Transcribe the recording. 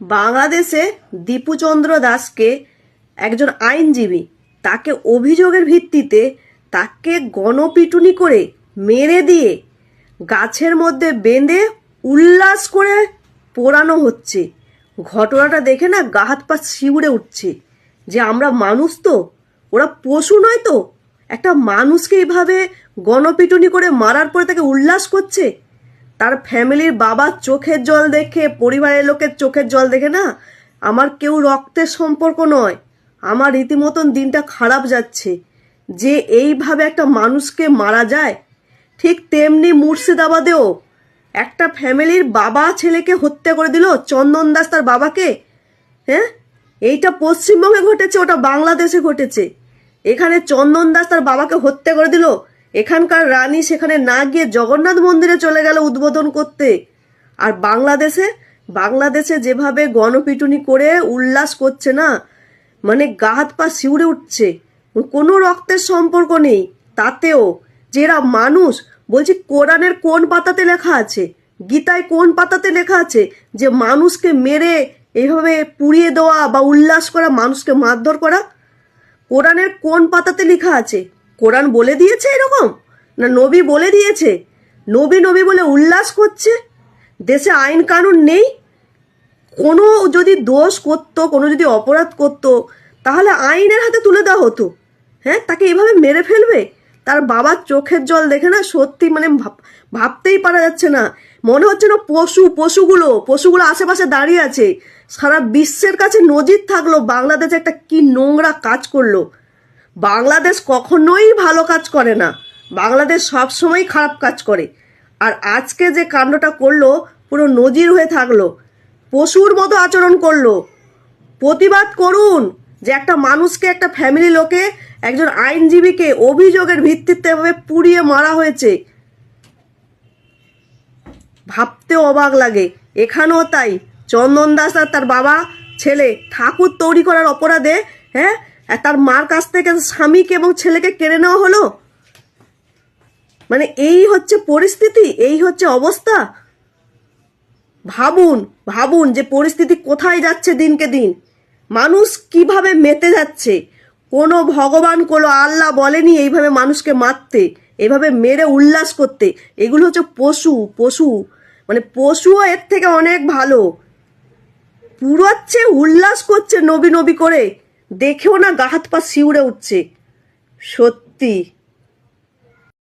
বাংলাদেশে দীপুচন্দ্র দাসকে একজন আইনজীবী তাকে অভিযোগের ভিত্তিতে তাকে গণপিটুনি করে মেরে দিয়ে গাছের মধ্যে বেঁধে উল্লাস করে পোড়ানো হচ্ছে। ঘটনাটা দেখে না গা হাত পা শিউরে উঠছে যে আমরা মানুষ তো, ওরা পশু নয় তো। একটা মানুষকে এইভাবে গণপিটুনি করে মারার পরে তাকে উল্লাস করছে। তার ফ্যামিলির বাবার চোখের জল দেখে, পরিবারের লোকের চোখের জল দেখে না আমার কেউ রক্তের সম্পর্ক নয়, আমার রীতিমতন দিনটা খারাপ যাচ্ছে যে এইভাবে একটা মানুষকে মারা যায়। ঠিক তেমনি মুর্শিদাবাদেও একটা ফ্যামিলির বাবা ছেলেকে হত্যা করে দিল, চন্দন দাস তার বাবাকে। হ্যাঁ, এইটা পশ্চিমবঙ্গে ঘটেছে, ওটা বাংলাদেশে ঘটেছে। এখানে চন্দন দাস তার বাবাকে হত্যা করে দিল, এখানকার রানী সেখানে না গিয়ে জগন্নাথ মন্দিরে চলে গেল উদ্বোধন করতে। আর বাংলাদেশে যেভাবে গণপিটুনি করে উল্লাস করছে না, মানে গা হাত পা শিউরে উঠছে। কোনো রক্তের সম্পর্ক নেই তাতেও যে এরা মানুষ। বলছি, কোরআনের কোন পাতাতে লেখা আছে, গীতায় কোন পাতাতে লেখা আছে যে মানুষকে মেরে এইভাবে পুড়িয়ে দেওয়া বা উল্লাস করা, মানুষকে মারধর করা? কোরআনের কোন পাতাতে লেখা আছে? কোরআন বলে দিয়েছে এরকম? না নবী বলে দিয়েছে? নবী নবী বলে উল্লাস করছে। দেশে আইন কানুন নেই। কোনো যদি দোষ করতো, কোনো যদি অপরাধ করতো, তাহলে আইনের হাতে তুলে দেওয়া হতো। হ্যাঁ, তাকে এইভাবে মেরে ফেলবে? তার বাবার চোখের জল দেখে না সত্যি মানে ভাবতেই পারা যাচ্ছে না। মনে হচ্ছে না পশুগুলো আশেপাশে দাঁড়িয়ে আছে। সারা বিশ্বের কাছে নজির থাকলো বাংলাদেশ একটা কি নোংরা কাজ করলো। বাংলাদেশ কখনোই ভালো কাজ করে না, বাংলাদেশ সবসময় খারাপ কাজ করে। আর আজকে যে কাণ্ডটা করলো পুরো নজির হয়ে থাকলো, পশুর মতো আচরণ করলো। প্রতিবাদ করুন যে একটা মানুষকে, একটা ফ্যামিলি লোকে, একজন আইনজীবীকে অভিযোগের ভিত্তিতে এভাবে পুড়িয়ে মারা হয়েছে। ভাবতেও অবাক লাগে। এখানেও তাই, চন্দন দাস আর তার বাবা ছেলে ঠাকুর তৈরি করার অপরাধে, হ্যাঁ, তার মার কাছ থেকে স্বামীকে এবং ছেলেকে কেড়ে নেওয়া হলো। মানে এই হচ্ছে পরিস্থিতি, এই হচ্ছে অবস্থা। ভাবুন যে পরিস্থিতি কোথায় যাচ্ছে দিনকে দিন। মানুষ কিভাবে মেতে যাচ্ছে। কোনো ভগবান, কোনো আল্লাহ বলেনি এইভাবে মানুষকে মারতে, এইভাবে মেরে উল্লাস করতে। এগুলো হচ্ছে পশু, মানে পশুও এর থেকে অনেক ভালো। পুরোচ্ছে, উল্লাস করছে নবী নবী করে, দেখেও না গা হাত পা শিউরে উঠছে সত্যি।